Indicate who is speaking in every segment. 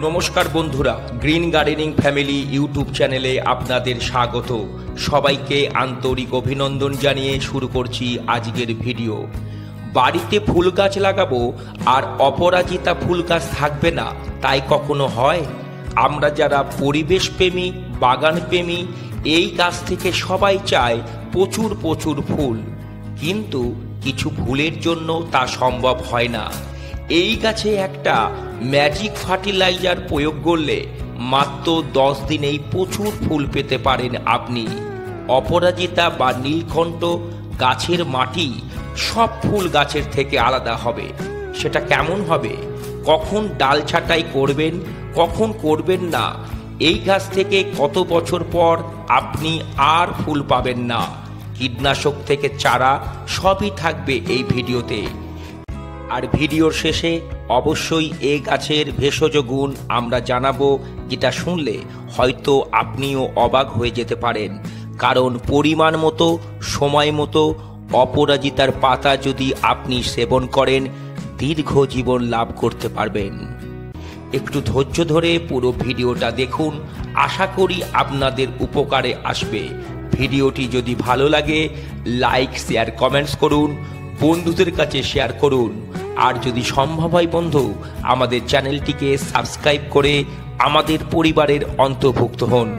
Speaker 1: নমস্কার বন্ধুরা, green gardening family YouTube চ্যানেলে আপনাদের স্বাগত। সবাইকে আন্তরিক অভিনন্দন জানিয়ে শুরু করছি আজকের ভিডিও। বাড়িতে ফুল গাছ লাগাবো আর অপরাজিতা ফুল গাছ থাকবে না, তাই কখনো হয়? আমরা যারা পরিবেশ প্রেমী, বাগান প্রেমী, এই গাছ থেকে সবাই চায় প্রচুর প্রচুর ফুল, কিন্তু কিছু ভুলের জন্য তা সম্ভব হয় না। এই গাছে একটা ম্যাজিক ফার্টিলাইজার প্রয়োগ করলে মাত্র 10 দিনেই প্রচুর ফুল পেতে পারেন আপনি। অপরাজিতা বা নীলকণ্ঠ গাছের মাটি সব ফুল গাছের থেকে আলাদা হবে। সেটা কেমন হবে, কখন ডাল ছাঁটাই করবেন, কখন করবেন না, এই গাছ থেকে কত বছর পর আপনি আর ফুল পাবেন না, কীটনাশক থেকে চারা সবই থাকবে এই ভিডিওতে। আর ভিডিওর শেষে অবশ্যই এই গাছের ভেষজ গুণ আমরা জানাবো, যেটা শুনলে হয়তো আপনিও অবাক হয়ে যেতে পারেন। কারণ পরিমাণ মতো, সময় মতো অপরাজিতার পাতা যদি আপনি সেবন করেন, দীর্ঘ জীবন লাভ করতে পারবেন। একটু ধৈর্য ধরে পুরো ভিডিওটা দেখুন, আশা করি আপনাদের উপকারে আসবে। ভিডিওটি যদি ভালো লাগে লাইক, শেয়ার, কমেন্টস করুন, বন্ধুদের কাছে শেয়ার করুন। আর যদি সম্ভব হয় বন্ধু, আমাদের চ্যানেলটিকে সাবস্ক্রাইব করে আমাদের পরিবারের অন্তর্ভুক্ত হন।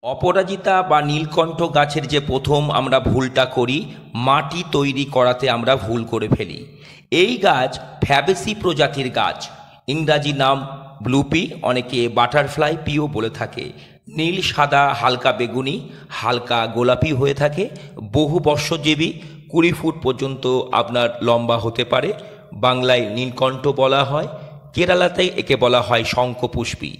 Speaker 1: অপরাজিতা বা নীলকণ্ঠ গাছের যে প্রথম আমরা ভুলটা করি, মাটি তৈরি করাতে আমরা ভুল করে ফেলি। এই গাছ ফ্যাবেসি প্রজাতির গাছ, ইংরাজি নাম ব্লুপি, অনেকে বাটারফ্লাই পিও বলে থাকে। নীল, সাদা, হালকা বেগুনি, হালকা গোলাপি হয়ে থাকে। বহু বর্ষজীবী, 20 ফুট পর্যন্ত আপনার লম্বা হতে পারে। বাংলায় নীলকণ্ঠ বলা হয়, কেরালাতে একে বলা হয় শঙ্খপুষ্পী।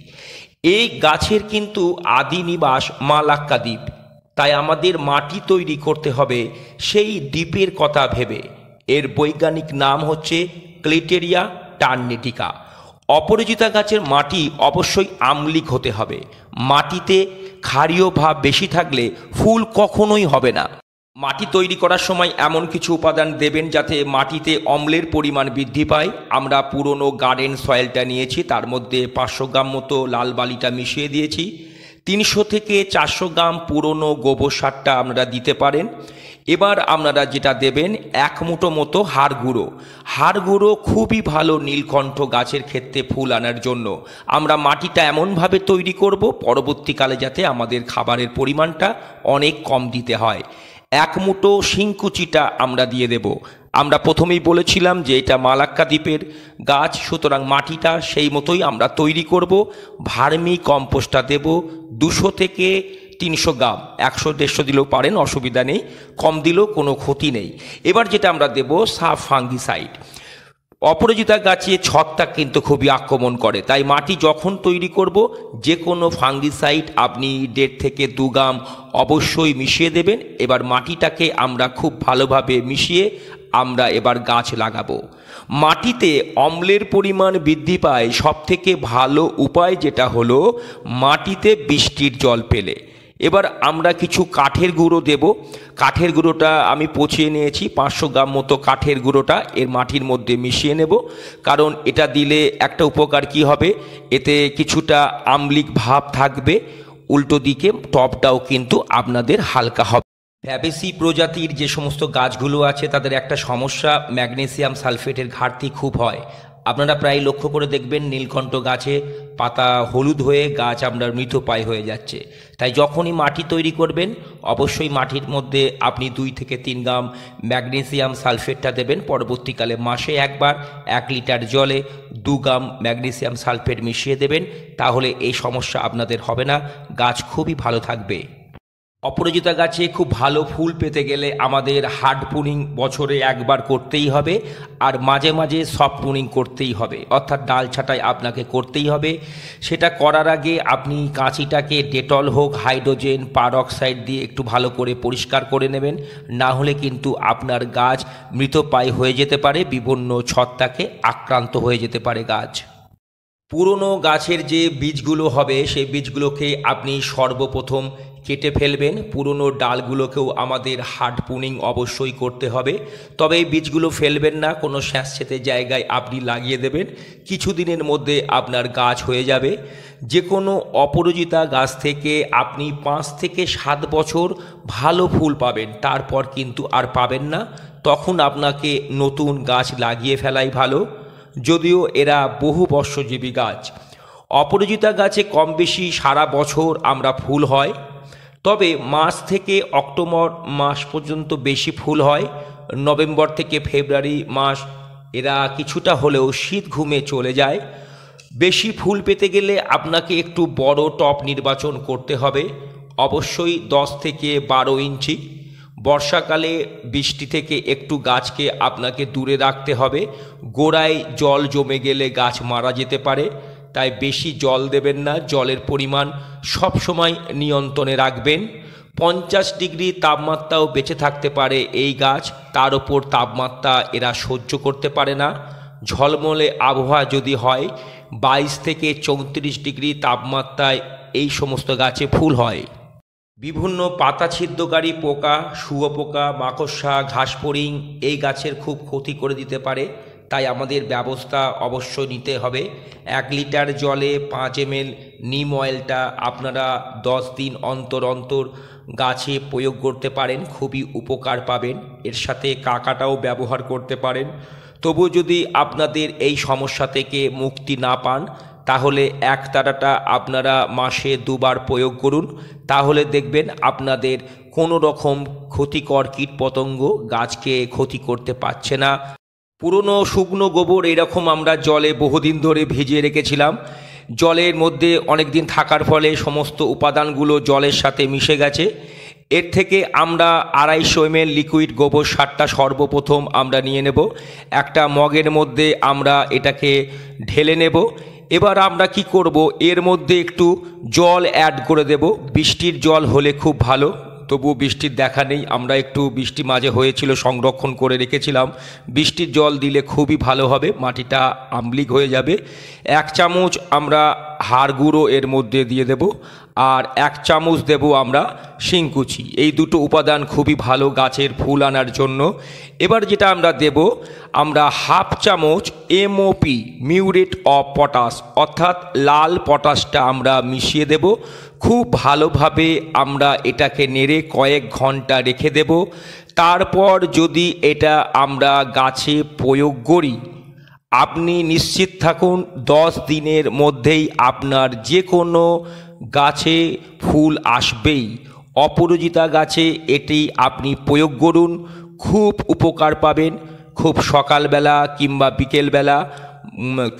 Speaker 1: এই গাছের কিন্তু আদি নিবাস মালাক্কা দ্বীপ, তাই আমাদের মাটি তৈরি করতে হবে সেই দ্বীপের কথা ভেবে। এর বৈজ্ঞানিক নাম হচ্ছে ক্লিটেরিয়া টার্নেটিকা। অপরাজিতা গাছের মাটি অবশ্যই আম্লিক হতে হবে। মাটিতে ক্ষারীয় ভাব বেশি থাকলে ফুল কখনোই হবে না। মাটি তৈরি করার সময় এমন কিছু উপাদান দেবেন যাতে মাটিতে অম্লের পরিমাণ বৃদ্ধি পায়। আমরা পুরনো গার্ডেন সয়েলটা নিয়েছি, তার মধ্যে 500 গ্রাম মতো লাল বালিটা মিশিয়ে দিয়েছি। 300 থেকে 400 গ্রাম পুরনো গোবর সারটা আপনারা দিতে পারেন। এবার আপনারা যেটা দেবেন, 1 মুঠো মতো হাড় গুঁড়ো। হাড় গুঁড়ো খুবই ভালো নীলকণ্ঠ গাছের ক্ষেত্রে ফুল আনার জন্য। আমরা মাটিটা এমনভাবে তৈরি করব পরবর্তীকালে যাতে আমাদের খাবারের পরিমাণটা অনেক কম দিতে হয়। 1 মুঠো শিংকুচিটা আমরা দিয়ে দেব। আমরা প্রথমেই বলেছিলাম যে এটা মালাক্কা দ্বীপের গাছ, সুতরাং মাটিটা সেই মতোই আমরা তৈরি করব। ভার্মি কম্পোস্টটা দেব 200 থেকে 300 গ্রাম, 100-150 দিলেও পারেন, অসুবিধা নেই, কম দিলেও কোনো ক্ষতি নেই। এবার যেটা আমরা দেব সাফ ফাঙ্গিসাইড। অপরাজিতা গাছে ছত্রাক কিন্তু খুবই আক্রমণ করে, তাই মাটি যখন তৈরি করব যে কোনো ফাঙ্গিসাইড আপনি 1.5 থেকে 2 গ্রাম অবশ্যই মিশিয়ে দেবেন। এবার মাটিটাকে আমরা খুব ভালোভাবে মিশিয়ে আমরা এবার গাছ লাগাবো। মাটিতে অম্লের পরিমাণ বৃদ্ধি পায় সবথেকে ভালো উপায় যেটা হলো মাটিতে বৃষ্টির জল পেলে। এবার আমরা কিছু কাঠের গুঁড়ো দেব। কাঠের গুঁড়োটা আমি পচিয়ে নিয়েছি, 500 গ্রাম মতো কাঠের গুঁড়োটা এর মাটির মধ্যে মিশিয়ে নেব। কারণ এটা দিলে একটা উপকার কি হবে, এতে কিছুটা আম্লিক ভাব থাকবে, উল্টো দিকে টপটাও কিন্তু আপনাদের হালকা হবে। ফ্যাবেসি প্রজাতির যে সমস্ত গাছগুলো আছে তাদের একটা সমস্যা, ম্যাগনেসিয়াম সালফেটের ঘাটতি খুব হয়। আপনারা প্রায় লক্ষ্য করে দেখবেন নীলকণ্ঠ গাছে পাতা হলুদ হয়ে গাছ আপনার মৃতপ্রায় হয়ে যাচ্ছে। তাই যখনই মাটি তৈরি করবেন অবশ্যই মাটির মধ্যে আপনি 2 থেকে 3 গ্রাম ম্যাগনেসিয়াম সালফেটটা দেবেন। পরবর্তীকালে মাসে একবার 1 লিটার জলে 2 গ্রাম ম্যাগনেসিয়াম সালফেট মিশিয়ে দেবেন, তাহলে এই সমস্যা আপনাদের হবে না, গাছ খুবই ভালো থাকবে। অপরাজিতা গাছে খুব ভালো ফুল পেতে গেলে আমাদের হার্ড প্রুনিং বছরে একবার করতেই হবে, আর মাঝে মাঝে সফট প্রুনিং করতেই হবে, অর্থাৎ ডাল ছাঁটাই আপনাকে করতেই হবে। সেটা করার আগে আপনি কাঁচিটাকে ডেটল হোক, হাইড্রোজেন পারঅক্সাইড দিয়ে একটু ভালো করে পরিষ্কার করে নেবেন, না হলে কিন্তু আপনার গাছ মৃতপ্রায় হয়ে যেতে পারে, বিভিন্ন ছত্রাকে আক্রান্ত হয়ে যেতে পারে গাছ। পুরনো গাছের যে বীজগুলো হবে সেই বীজগুলোকে আপনি সর্বপ্রথম কেটে ফেলবেন। পুরনো ডালগুলোকেও আমাদের হার্ড প্রুনিং অবশ্যই করতে হবে। তবে এই বীজগুলো ফেলবেন না, কোনো স্যাঁতসেঁতে জায়গায় আপনি লাগিয়ে দেবেন। কিছুদিনের মধ্যে আপনার গাছ হয়ে যাবে। যে কোনো অপরাজিতা গাছ থেকে আপনি 5 থেকে 7 বছর ভালো ফুল পাবেন, তারপর কিন্তু আর পাবেন না। তখন আপনাকে নতুন গাছ লাগিয়ে ফেলাই ভালো, যদিও এরা বহু বর্ষজীবী গাছ। অপরাজিতা গাছে কম বেশি সারা বছর আমরা ফুল হয়, তবে মার্চ থেকে অক্টোবর মাস পর্যন্ত বেশি ফুল হয়। নভেম্বর থেকে ফেব্রুয়ারি মাস এরা কিছুটা হলেও শীত ঘুমে চলে যায়। বেশি ফুল পেতে গেলে আপনাকে একটু বড় টব নির্বাচন করতে হবে, অবশ্যই 10 থেকে 12 ইঞ্চি। বর্ষাকালে বৃষ্টি থেকে একটু গাছকে আপনাকে দূরে রাখতে হবে। গোড়ায় জল জমে গেলে গাছ মারা যেতে পারে, তাই বেশি জল দেবেন না। জলের পরিমাণ সবসময় নিয়ন্ত্রণে রাখবেন। 50 ডিগ্রি তাপমাত্রাও বেঁচে থাকতে পারে এই গাছ, তার ওপর তাপমাত্রা এরা সহ্য করতে পারে না। ঝলমলে আবহাওয়া যদি হয় 22 থেকে 34 ডিগ্রি তাপমাত্রায় এই সমস্ত গাছে ফুল হয়। বিভিন্ন পাতা ছিদ্রকারী পোকা, শুয়োপোকা, মাকড়সা, ঘাসফড়িং এই গাছের খুব ক্ষতি করে দিতে পারে, তাই আমাদের ব্যবস্থা অবশ্যই নিতে হবে। 1 লিটার জলে 5 ml নিম অয়েলটা আপনারা 10 দিন অন্তর অন্তর গাছে প্রয়োগ করতে পারেন, খুবই উপকার পাবেন। এর সাথে কাকাটাও ব্যবহার করতে পারেন। তবু যদি আপনাদের এই সমস্যা থেকে মুক্তি না পান, তাহলে একতারাটা আপনারা মাসে 2 বার প্রয়োগ করুন। তাহলে দেখবেন আপনাদের কোনো রকম ক্ষতিকর কীটপতঙ্গ গাছকে ক্ষতি করতে পারছে না। পুরনো শুকনো গোবর এরকম আমরা জলে বহুদিন ধরে ভিজিয়ে রেখেছিলাম। জলের মধ্যে অনেক দিন থাকার ফলে সমস্ত উপাদানগুলো জলের সাথে মিশে গেছে। এর থেকে আমরা 250 ml লিকুইড গোবর সারটা সর্বপ্রথম আমরা নিয়ে নেব। একটা মগের মধ্যে আমরা এটাকে ঢেলে নেব। এবার আমরা কি করব, এর মধ্যে একটু জল অ্যাড করে দেব। বৃষ্টির জল হলে খুব ভালো, তবু বৃষ্টির দেখা নেই। আমরা একটু বৃষ্টি মাঝে হয়েছিল, সংরক্ষণ করে রেখেছিলাম। বৃষ্টির জল দিলে খুবই ভালো হবে, মাটিটা আম্লিক হয়ে যাবে। 1 চামচ আমরা হাড় গুঁড়ো এর মধ্যে দিয়ে দেব, আর 1 চামচ দেব আমরা শিংকুচি। এই দুটো উপাদান খুবই ভালো গাছের ফুল আনার জন্য। এবার যেটা আমরা দেব, আমরা 1/2 চামচ MOP মিউরেট অফ পটাশ, অর্থাৎ লাল পটাশটা আমরা মিশিয়ে দেব। খুব ভালোভাবে আমরা এটাকে নেড়ে কয়েক ঘন্টা রেখে দেব। তারপর যদি এটা আমরা গাছে প্রয়োগ করি, আপনি নিশ্চিত থাকুন 10 দিনের মধ্যেই আপনার যে কোনো গাছে ফুল আসবেই। অপরাজিতা গাছে এটি আপনি প্রয়োগ করুন, খুব উপকার পাবেন। খুব সকালবেলা কিংবা বিকেলবেলা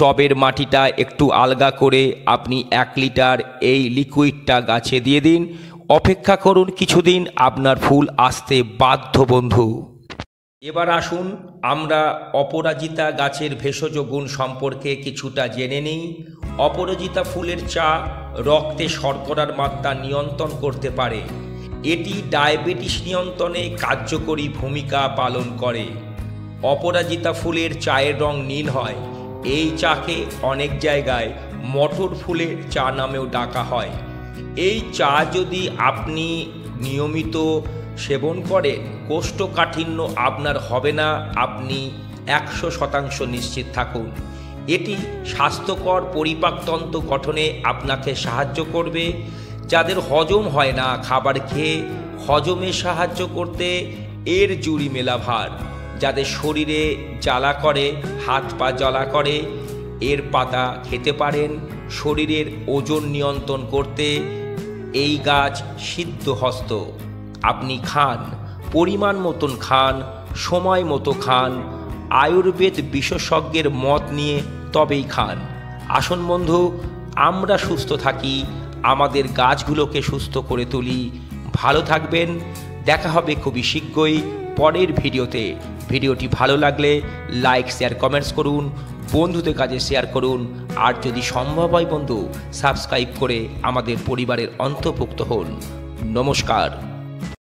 Speaker 1: টবের মাটিটা একটু আলগা করে আপনি 1 লিটার এই লিকুইডটা গাছে দিয়ে দিন। অপেক্ষা করুন কিছুদিন, আপনার ফুল আসতে বাধ্য বন্ধু। এবার আসুন আমরা অপরাজিতা গাছের ভেষজ গুণ সম্পর্কে কিছুটা জেনে নিই। অপরাজিতা ফুলের চা রক্তে শর্করার মাত্রা নিয়ন্ত্রণ করতে পারে। এটি ডায়াবেটিস নিয়ন্ত্রণে কার্যকরী ভূমিকা পালন করে। অপরাজিতা ফুলের চায়ের রং নীল হয়। এই চাকে অনেক জায়গায় মটর ফুলের চা নামেও ডাকা হয়। এই চা যদি আপনি নিয়মিত সেবন করেন, কোষ্ঠকাঠিন্য আপনার হবে না, আপনি 100% নিশ্চিত থাকুন। এটি স্বাস্থ্যকর পরিপাকতন্ত্র গঠনে আপনাকে সাহায্য করবে। যাদের হজম হয় না, খাবার খেয়ে হজমে সাহায্য করতে এর জুড়ি মেলা ভার। যাদের শরীরে জ্বালা করে, হাত পা জ্বালা করে, এর পাতা খেতে পারেন। শরীরের ওজন নিয়ন্ত্রণ করতে এই গাছ সিদ্ধহস্ত। আপনি খান, পরিমাণ মতন খান, সময় মতো খান, আয়ুর্বেদ বিশেষজ্ঞের মত নিয়ে তবেই খান। আসুন বন্ধু, আমরা সুস্থ থাকি, আমাদের গাছগুলোকে সুস্থ করে তুলি। ভালো থাকবেন, দেখা হবে খুবই শীঘ্রই পরের ভিডিওতে। ভিডিওটি ভালো লাগলে লাইক, শেয়ার, কমেন্টস করুন, বন্ধুদের কাছে শেয়ার করুন। আর যদি সম্ভব হয় বন্ধু, সাবস্ক্রাইব করে আমাদের পরিবারের অন্তর্ভুক্ত হন। নমস্কার।